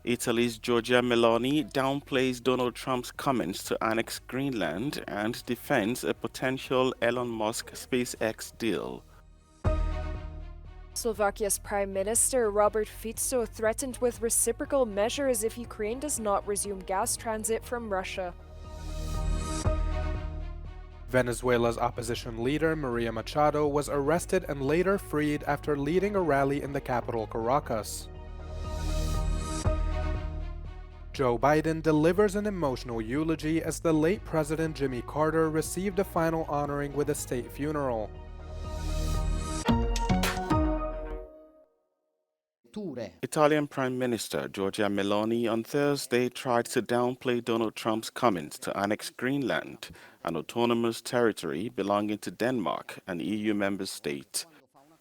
Italy's Giorgia Meloni downplays Donald Trump's comments to annex Greenland and defends a potential Elon Musk SpaceX deal. Slovakia's Prime Minister Robert Fico threatened with reciprocal measures if Ukraine does not resume gas transit from Russia. Venezuela's opposition leader Maria Machado was arrested and later freed after leading a rally in the capital Caracas. Joe Biden delivers an emotional eulogy as the late President Jimmy Carter received a final honoring with a state funeral. Italian Prime Minister Giorgia Meloni on Thursday tried to downplay Donald Trump's comments to annex Greenland, an autonomous territory belonging to Denmark, an EU member state.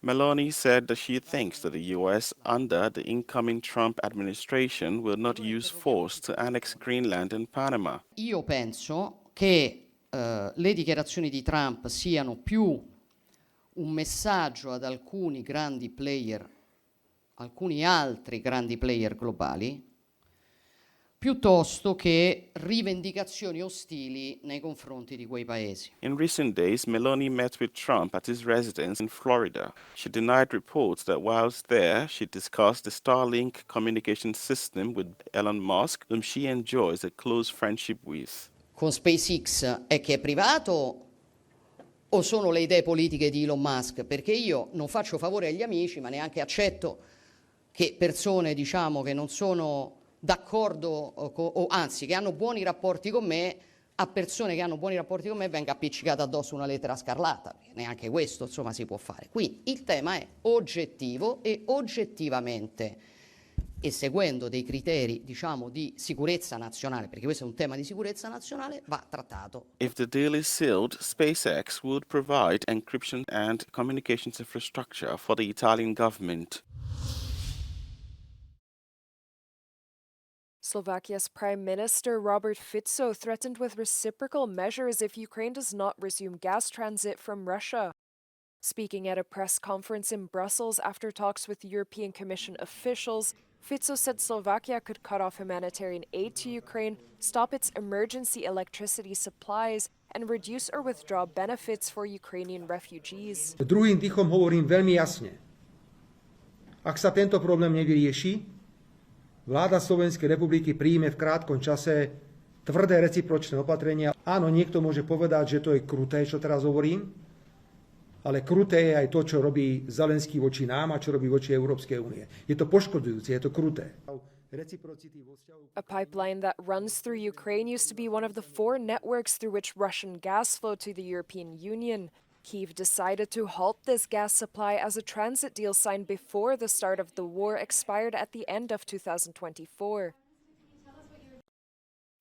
Meloni said that she thinks that the US, under the incoming Trump administration, will not use force to annex Greenland and Panama. Io penso che le dichiarazioni di Trump siano più un messaggio ad alcuni grandi player, alcuni altri grandi player globali, piuttosto che rivendicazioni ostili nei confronti di quei paesi. In recent days, Meloni met with Trump at his residence in Florida. She denied reports that whilst there, she discussed the Starlink communication system with Elon Musk, whom she enjoys a close friendship with. Con SpaceX è che è privato o sono le idee politiche di Elon Musk? Perché io non faccio favore agli amici, ma neanche accetto che persone, diciamo, che non sono d'accordo o anzi che hanno buoni rapporti con me, a persone che hanno buoni rapporti con me venga appiccicata addosso una lettera scarlata, neanche questo insomma si può fare. Quindi il tema è oggettivo e oggettivamente e seguendo dei criteri, diciamo, di sicurezza nazionale, perché questo è un tema di sicurezza nazionale, va trattato. If the deal is sealed, SpaceX would provide encryption and communications infrastructure for the Italian government. Slovakia's Prime Minister Robert Fico threatened with reciprocal measures if Ukraine does not resume gas transit from Russia. Speaking at a press conference in Brussels after talks with European Commission officials, Fico said Slovakia could cut off humanitarian aid to Ukraine, stop its emergency electricity supplies, and reduce or withdraw benefits for Ukrainian refugees. Druhým dýchom hovorím veľmi jasne. Ak sa tento problém nevyrieši, vláda Slovenskej republiky príjme v krátkom čase tvrdé recipročné opatrenia. Áno, niekto môže povedať, že to je kruté, čo teraz hovorím, ale kruté je aj to, čo robí Zelenský voči nám a čo robí voči Európskej únie. Je to poškodzujúce, je to kruté. A pipeline that runs through Ukraine used to be one of the 4 networks through which Russian gas flowed to the European Union. Kyiv decided to halt this gas supply as a transit deal signed before the start of the war expired at the end of 2024.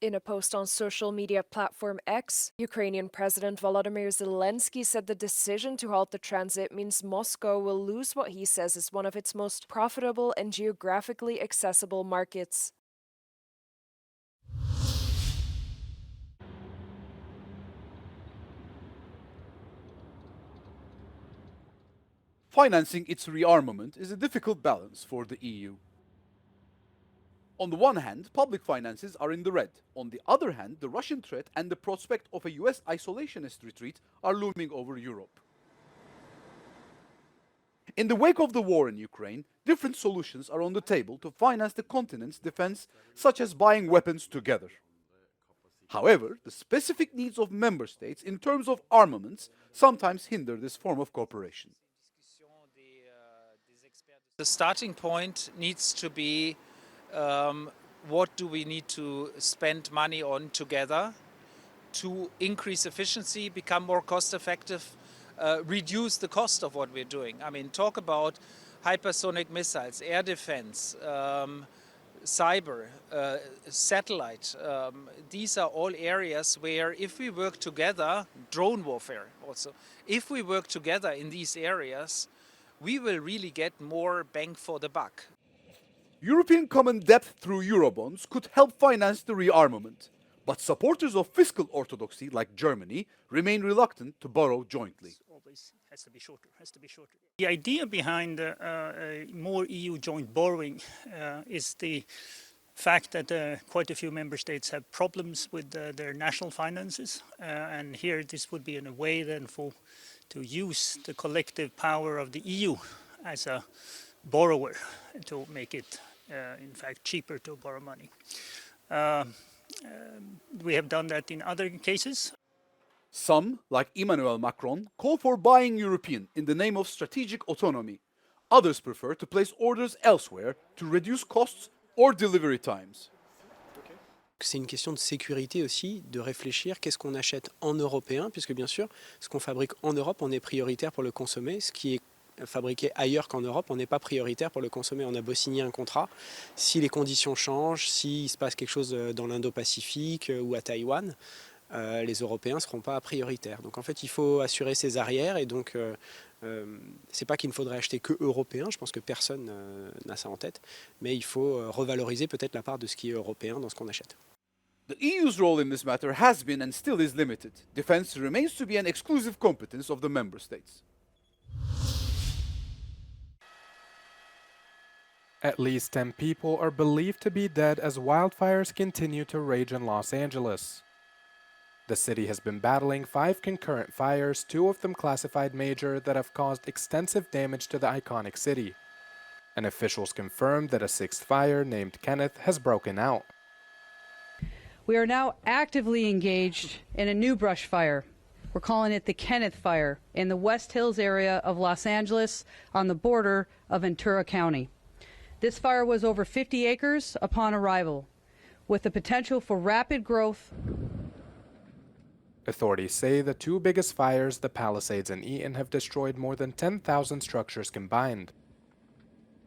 In a post on social media platform X, Ukrainian President Volodymyr Zelensky said the decision to halt the transit means Moscow will lose what he says is one of its most profitable and geographically accessible markets. Financing its rearmament is a difficult balance for the EU. On the one hand, public finances are in the red. On the other hand, the Russian threat and the prospect of a US isolationist retreat are looming over Europe. In the wake of the war in Ukraine, different solutions are on the table to finance the continent's defense, such as buying weapons together. However, the specific needs of member states in terms of armaments sometimes hinder this form of cooperation. The starting point needs to be what do we need to spend money on together to increase efficiency, become more cost effective, reduce the cost of what we're doing. I mean, talk about hypersonic missiles, air defense, cyber, satellite. These are all areas where if we work together, drone warfare also, if we work together in these areas, we will really get more bang for the buck. European common debt through Eurobonds could help finance the rearmament, but supporters of fiscal orthodoxy like Germany remain reluctant to borrow jointly. Always has to be shorter. The idea behind more EU joint borrowing is the fact that quite a few member states have problems with their national finances, and here this would be in a way then to use the collective power of the EU as a borrower to make it, in fact, cheaper to borrow money. We have done that in other cases. Some, like Emmanuel Macron, call for buying European in the name of strategic autonomy. Others prefer to place orders elsewhere to reduce costs or delivery times. C'est une question de sécurité aussi, de réfléchir qu'est-ce qu'on achète en européen, puisque bien sûr, ce qu'on fabrique en Europe, on est prioritaire pour le consommer. Ce qui est fabriqué ailleurs qu'en Europe, on n'est pas prioritaire pour le consommer. On a beau signer un contrat, si les conditions changent, s'il se passe quelque chose dans l'Indo-Pacifique ou à Taïwan, les Européens ne seront pas prioritaires. Donc en fait, il faut assurer ses arrières et donc c'est pas qu'il ne faudrait acheter que européen, je pense que personne n'a ça en tête, mais il faut revaloriser peut-être la part de ce qui est européen dans ce qu'on achète. The EU's role in this matter has been and still is limited. Defense remains to be an exclusive competence of the member states. At least 10 people are believed to be dead as wildfires continue to rage in Los Angeles. The city has been battling 5 concurrent fires, 2 of them classified major, that have caused extensive damage to the iconic city. And officials confirmed that a 6th fire, named Kenneth, has broken out. We are now actively engaged in a new brush fire. We're calling it the Kenneth Fire in the West Hills area of Los Angeles on the border of Ventura County. This fire was over 50 acres upon arrival, with the potential for rapid growth. Authorities say the 2 biggest fires, the Palisades and Eaton, have destroyed more than 10,000 structures combined.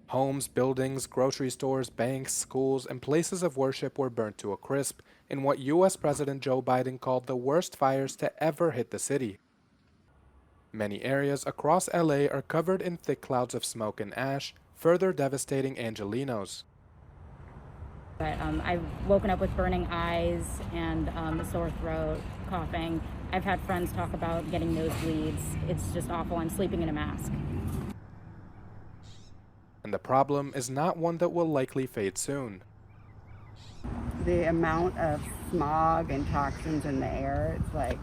Homes, buildings, grocery stores, banks, schools, and places of worship were burnt to a crisp in what U.S. President Joe Biden called the worst fires to ever hit the city. Many areas across LA are covered in thick clouds of smoke and ash, further devastating Angelenos. But I've woken up with burning eyes and a sore throat, coughing. I've had friends talk about getting nosebleeds. It's just awful. I'm sleeping in a mask. And the problem is not one that will likely fade soon. The amount of smog and toxins in the air, it's like,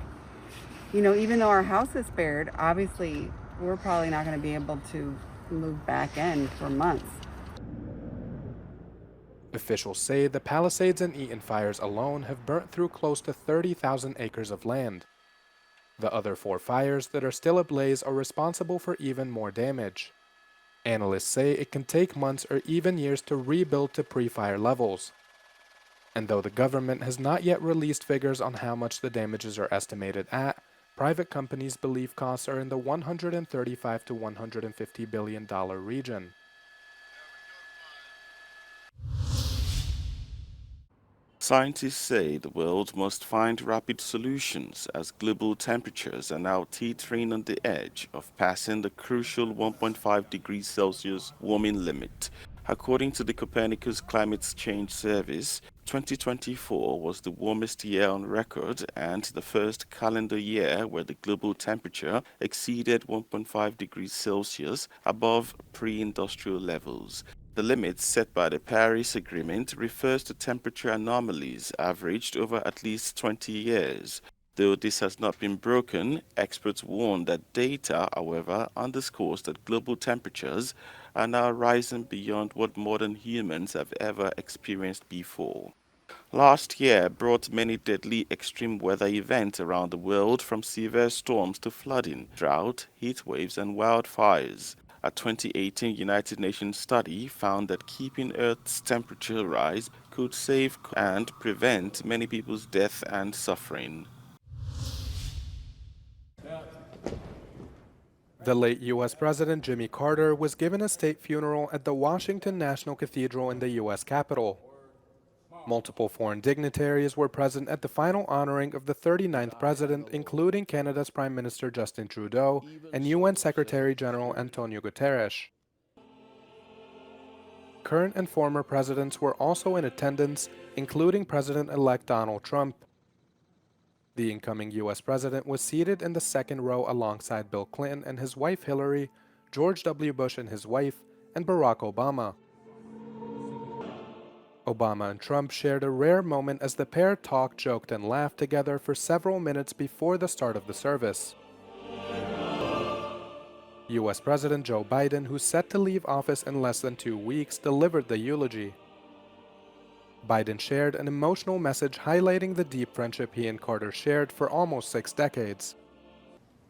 even though our house is spared, obviously we're probably not going to be able to move back in for months. Officials say the Palisades and Eaton fires alone have burnt through close to 30,000 acres of land. The other 4 fires that are still ablaze are responsible for even more damage. Analysts say it can take months or even years to rebuild to pre-fire levels. And though the government has not yet released figures on how much the damages are estimated at, private companies believe costs are in the $135 to $150 billion region. Scientists say the world must find rapid solutions as global temperatures are now teetering on the edge of passing the crucial 1.5 degrees Celsius warming limit. According to the Copernicus Climate Change Service, 2024 was the warmest year on record and the first calendar year where the global temperature exceeded 1.5 degrees Celsius above pre-industrial levels. The limit set by the Paris Agreement refers to temperature anomalies averaged over at least 20 years. Though this has not been broken, experts warn that data, however, underscores that global temperatures are now rising beyond what modern humans have ever experienced before. Last year brought many deadly extreme weather events around the world, from severe storms to flooding, drought, heat waves, and wildfires. A 2018 United Nations study found that keeping Earth's temperature rise could save and prevent many people's death and suffering. The late U.S. President Jimmy Carter was given a state funeral at the Washington National Cathedral in the U.S. Capitol. Multiple foreign dignitaries were present at the final honoring of the 39th president, including Canada's Prime Minister Justin Trudeau and UN Secretary General Antonio Guterres. Current and former presidents were also in attendance, including President-elect Donald Trump. The incoming U.S. president was seated in the second row alongside Bill Clinton and his wife Hillary, George W. Bush and his wife, and Barack Obama. Obama and Trump shared a rare moment as the pair talked, joked, and laughed together for several minutes before the start of the service. U.S. President Joe Biden, who's set to leave office in less than 2 weeks, delivered the eulogy. Biden shared an emotional message highlighting the deep friendship he and Carter shared for almost 6 decades.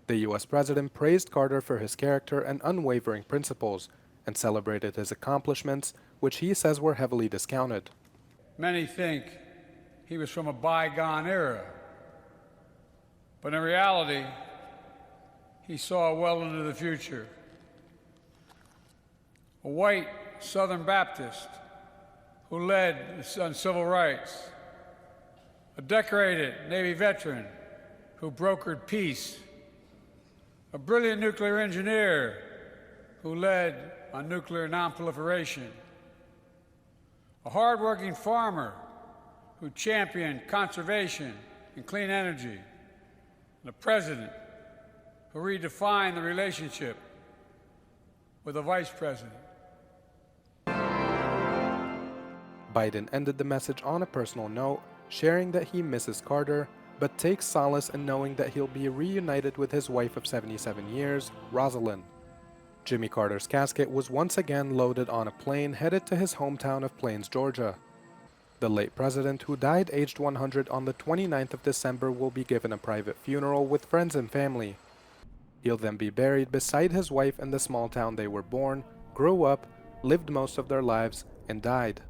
The U.S. President praised Carter for his character and unwavering principles, and celebrated his accomplishments, which he says were heavily discounted. Many think he was from a bygone era, but in reality, he saw well into the future. A white Southern Baptist who led on civil rights, a decorated Navy veteran who brokered peace, a brilliant nuclear engineer who led on nuclear nonproliferation, a hardworking farmer who championed conservation and clean energy, and a president who redefined the relationship with a vice president. Biden ended the message on a personal note, sharing that he misses Carter, but takes solace in knowing that he'll be reunited with his wife of 77 years, Rosalind. Jimmy Carter's casket was once again loaded on a plane headed to his hometown of Plains, Georgia. The late president, who died aged 100 on the 29th of December, will be given a private funeral with friends and family. He'll then be buried beside his wife in the small town they were born, grew up, lived most of their lives, and died.